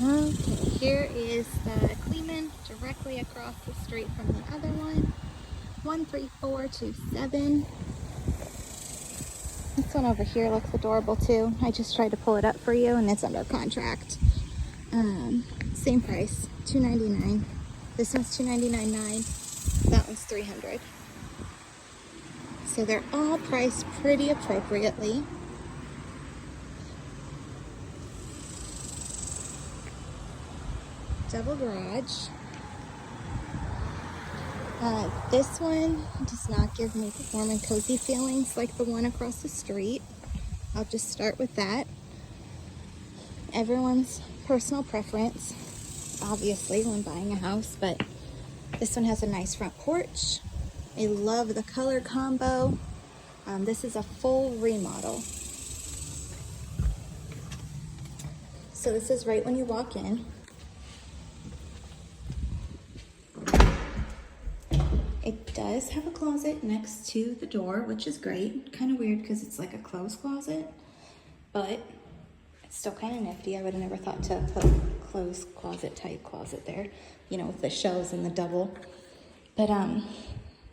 Okay, here is the Kleeman directly across the street from the other one. 13427. This one over here looks adorable too. I just tried to pull it up for you and it's under contract. Same price, $299. This one's $299.9. That one's $300. So they're all priced pretty appropriately. Double garage. This one does not give me warm and cozy feelings like the one across the street. I'll just start with that. Everyone's personal preference, obviously, when buying a house, but this one has a nice front porch. I love the color combo. This is a full remodel. So this is right when you walk in. It does have a closet next to the door, which is great. Kind of weird because it's like a closed closet, but it's still kind of nifty. I would have never thought to put a closed closet type closet there, you know, with the shelves and the double. But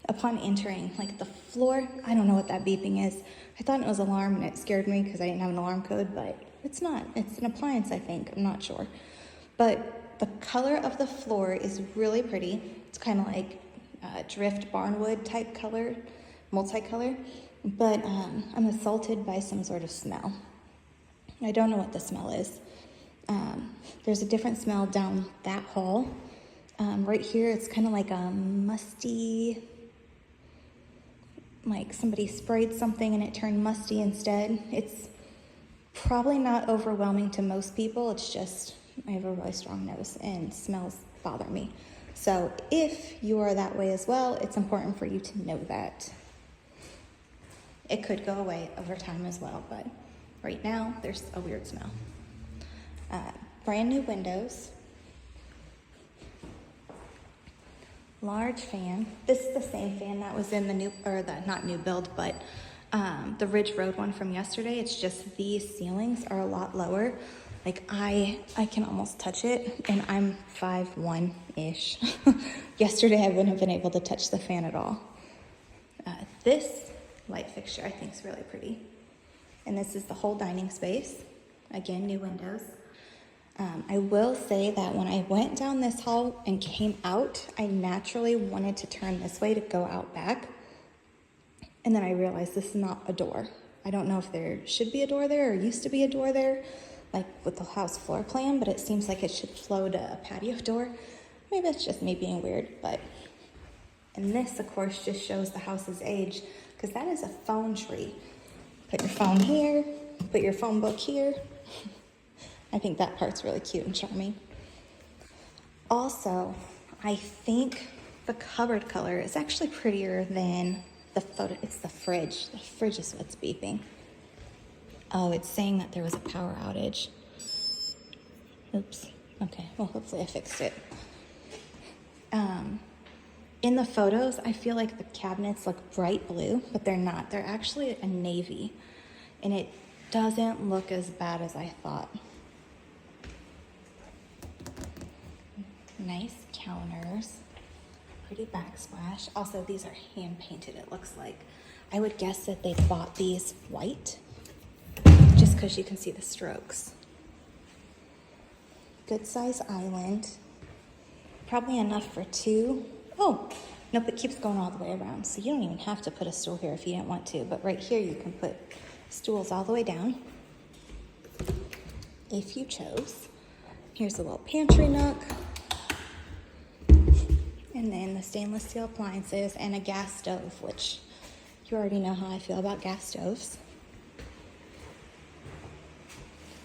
upon entering, like the floor, I don't know what that beeping is. I thought it was an alarm and it scared me because I didn't have an alarm code, but it's not. It's an appliance, I think. I'm not sure. But the color of the floor is really pretty. It's kind of like drift barnwood type color, multicolor, but I'm assaulted by some sort of smell. I don't know what the smell is. There's a different smell down that hall. Right here, it's kind of like a musty, like somebody sprayed something and it turned musty instead. It's probably not overwhelming to most people. It's just, I have a really strong nose and smells bother me. So if you are that way as well, it's important for you to know that. It could go away over time as well, but right now there's a weird smell. Brand new windows. Large fan. This is the same fan that was in the new, or the not new build, but the Ridge Road one from yesterday. It's just these ceilings are a lot lower. Like I can almost touch it, and I'm 5'1"-ish. Yesterday I wouldn't have been able to touch the fan at all. This light fixture I think is really pretty. And this is the whole dining space. Again, new windows. I will say that when I went down this hall and came out, I naturally wanted to turn this way to go out back. And then I realized this is not a door. I don't know if there should be a door there or used to be a door there, like with the house floor plan, but it seems like it should flow to a patio door. Maybe it's just me being weird, but. And this, of course, just shows the house's age, because that is a phone tree. Put your phone here, put your phone book here. I think that part's really cute and charming. Also, I think the cupboard color is actually prettier than the photo. It's the fridge. The fridge is what's beeping. Oh, it's saying that there was a power outage. Oops. Okay, well, hopefully I fixed it. In the photos, I feel like the cabinets look bright blue, but they're not. They're actually a navy, and it doesn't look as bad as I thought. Nice counters, pretty backsplash. Also, these are hand painted, it looks like. I would guess that they bought these white, just because you can see the strokes. Good size island, probably enough for two. Oh, nope, it keeps going all the way around, so you don't even have to put a stool here if you didn't want to, but right here you can put stools all the way down if you chose. Here's a little pantry nook, and then the stainless steel appliances and a gas stove, which you already know how I feel about gas stoves.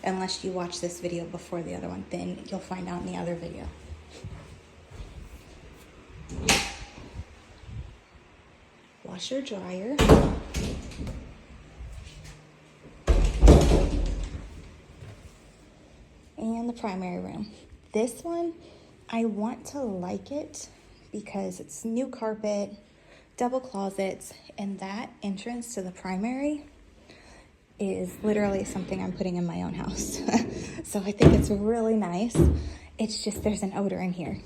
Unless you watch this video before the other one, then you'll find out in the other video. Washer, dryer. And the primary room. This one, I want to like it because it's new carpet, double closets, and that entrance to the primary is literally something I'm putting in my own house. So I think it's really nice. It's just there's an odor in here.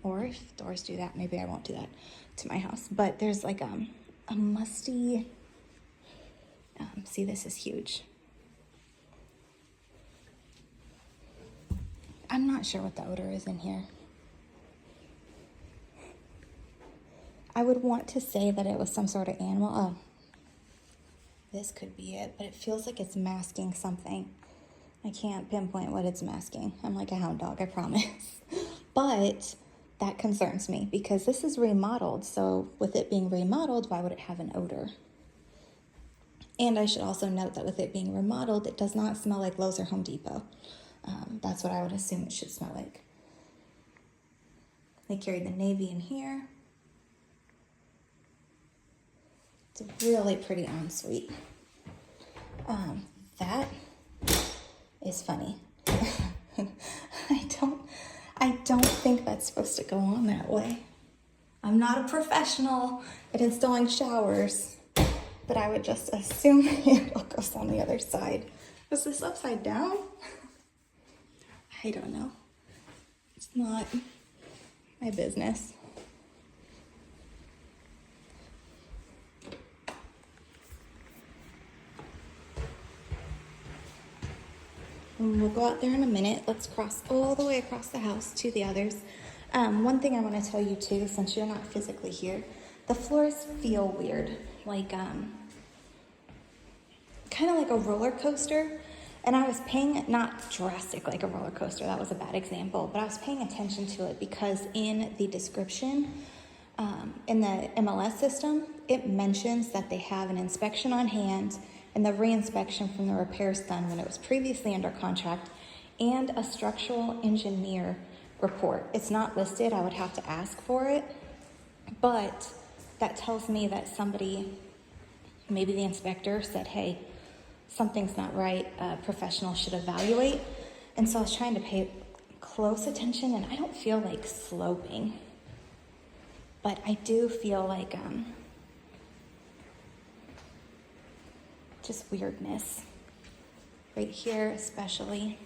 Or if doors do that, maybe I won't do that to my house. But there's like a musty, see, this is huge. I'm not sure what the odor is in here. I would want to say that it was some sort of animal. Oh, this could be it, but it feels like it's masking something. I can't pinpoint what it's masking. I'm like a hound dog, I promise. But that concerns me because this is remodeled. So with it being remodeled, why would it have an odor? And I should also note that with it being remodeled, it does not smell like Lowe's or Home Depot. That's what I would assume it should smell like. They carried the navy in here. It's a really pretty ensuite. That is funny. I don't think that's supposed to go on that way. I'm not a professional at installing showers, but I would just assume the handle goes on the other side. Is this upside down? I don't know. It's not my business. And we'll go out there in a minute. Let's cross all the way across the house to the others. One thing I want to tell you too, since you're not physically here, the floors feel weird, like kind of like a roller coaster. And I was paying, not drastic like a roller coaster, that was a bad example, but I was paying attention to it because in the description, in the MLS system, it mentions that they have an inspection on hand and the re-inspection from the repairs done when it was previously under contract, and a structural engineer report. It's not listed, I would have to ask for it, but that tells me that somebody, maybe the inspector, said, hey, something's not right, a professional should evaluate. And so I was trying to pay close attention, and I don't feel like sloping, but I do feel like just weirdness right here especially,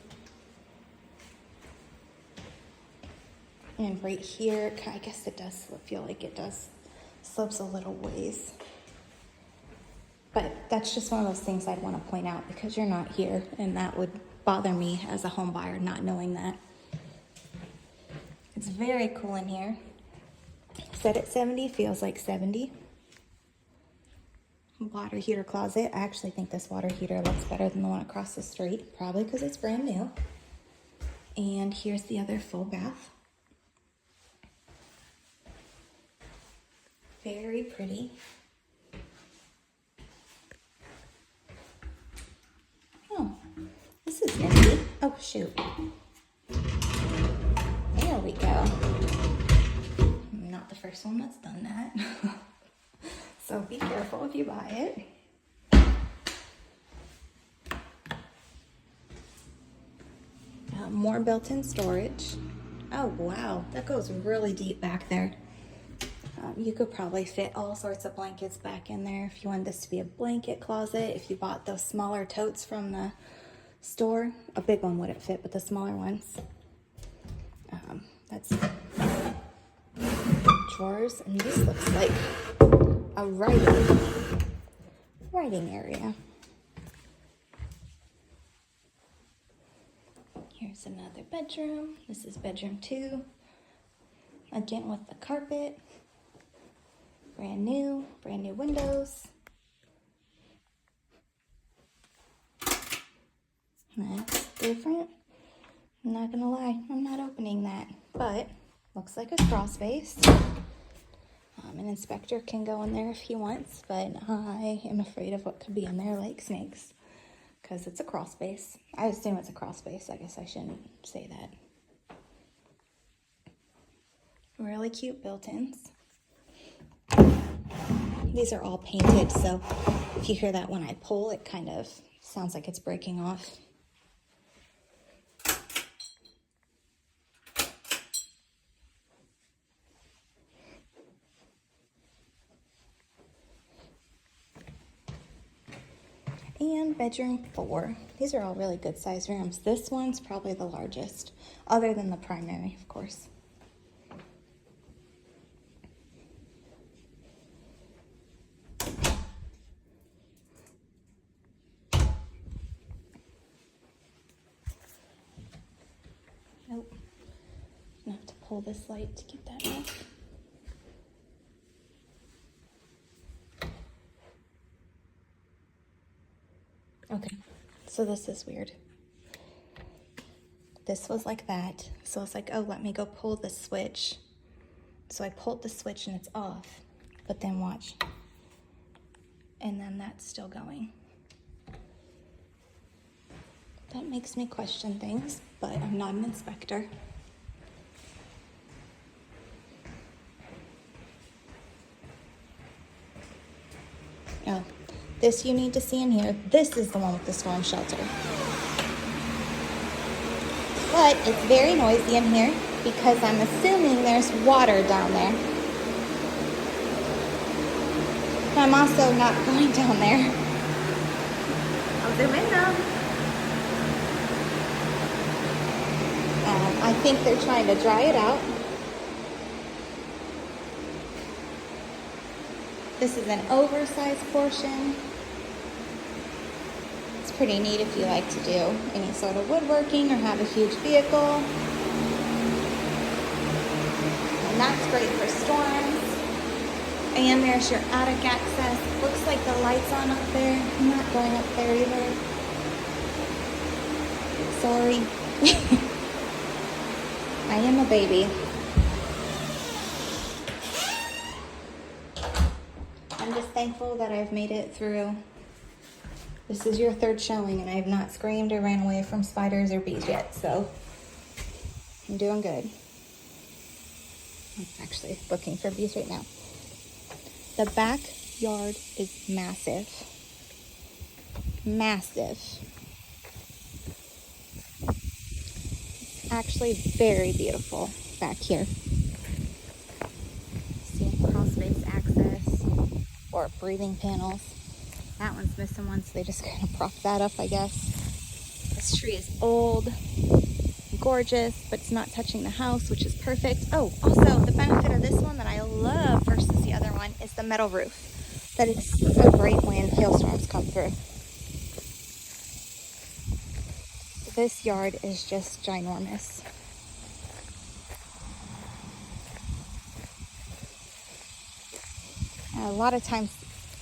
and right here. I guess it does feel like it does slopes a little ways, but that's just one of those things I'd want to point out because you're not here, and that would bother me as a home buyer not knowing that. It's very cool in here. Set at 70, feels like 70. Water heater closet. I actually think this water heater looks better than the one across the street, probably because it's brand new. And here's the other full bath. Very pretty. Oh, this is empty. Oh, shoot. There we go. I'm not the first one that's done that. So be careful if you buy it. More built-in storage. Oh, wow. That goes really deep back there. You could probably fit all sorts of blankets back in there if you wanted this to be a blanket closet. If you bought those smaller totes from the store, a big one wouldn't fit, but the smaller ones. That's drawers, and this looks like a writing area. Here's another bedroom. This is bedroom 2. Again with the carpet. Brand new windows. That's different. I'm not gonna lie, I'm not opening that, but looks like a crawl space. An inspector can go in there if he wants, but I am afraid of what could be in there, like snakes, because it's a crawl space. I assume it's a crawl space. I guess I shouldn't say that. Really cute built-ins. These are all painted, so if you hear that when I pull, it kind of sounds like it's breaking off. And bedroom, bedroom 4. These are all really good sized rooms. This one's probably the largest, other than the primary, of course. Nope. I'm gonna have to pull this light to get that off. Okay, so this is weird. This was like that. So I was like, oh, let me go pull the switch. So I pulled the switch and it's off. But then watch. And then that's still going. That makes me question things, but I'm not an inspector. Oh, this you need to see in here. This is the one with the storm shelter. But it's very noisy in here because I'm assuming there's water down there. I'm also not going down there. I'll zoom in now. I think they're trying to dry it out. This is an oversized portion. It's pretty neat if you like to do any sort of woodworking or have a huge vehicle. And that's great for storms. And there's your attic access. Looks like the light's on up there. I'm not going up there either. Sorry. I am a baby. I'm just thankful that I've made it through. This is your third showing and I have not screamed or ran away from spiders or bees yet, so I'm doing good. I'm actually looking for bees right now. The backyard is massive. Massive. It's actually very beautiful back here. See, crawl space access or breathing panels. That one's missing one, so they just kind of prop that up, I guess. This tree is old, gorgeous, but it's not touching the house, which is perfect. Oh, also the benefit of this one that I love versus the other one is the metal roof. That is so great when hailstorms come through. This yard is just ginormous. A lot of times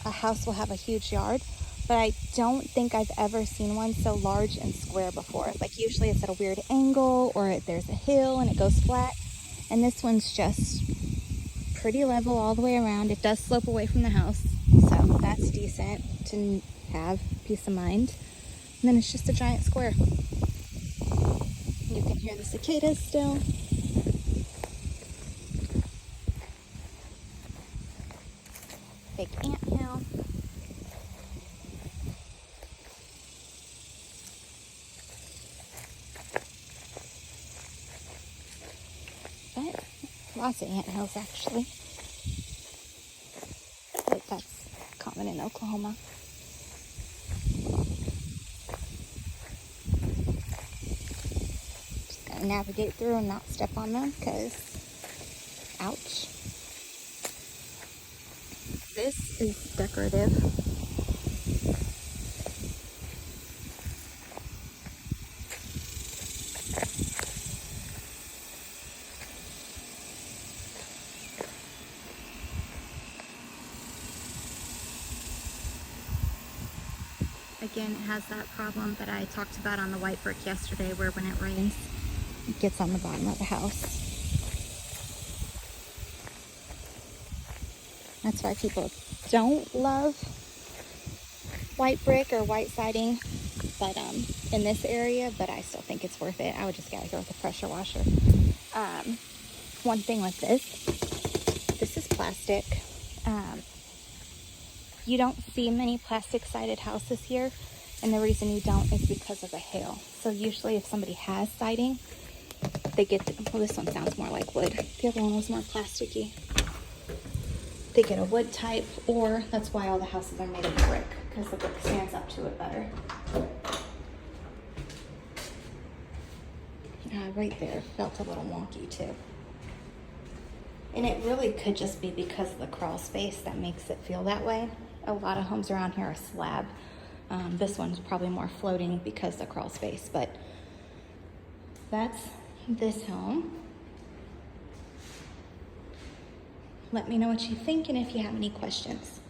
a house will have a huge yard, but I don't think I've ever seen one so large and square before. Like usually it's at a weird angle or there's a hill and it goes flat. And this one's just pretty level all the way around. It does slope away from the house, so that's decent to have peace of mind. And then it's just a giant square. You can hear the cicadas still. Big anthill. But lots of anthills actually. But that's common in Oklahoma. Just gotta navigate through and not step on them because ouch. This is decorative. Again, it has that problem that I talked about on the white brick yesterday, where when it rains, it gets on the bottom of the house. That's why people don't love white brick or white siding, but in this area, but I still think it's worth it. I would just gotta go with a pressure washer. One thing with this is plastic. You don't see many plastic sided houses here, and the reason you don't is because of the hail. So usually if somebody has siding, they get, well, this one sounds more like wood. The other one was more plasticky. They get a wood type, or that's why all the houses are made of brick, because the brick stands up to it better. Right there felt a little wonky too. And it really could just be because of the crawl space that makes it feel that way. A lot of homes around here are slab. This one's probably more floating because of the crawl space, but that's this home. Let me know what you think and if you have any questions.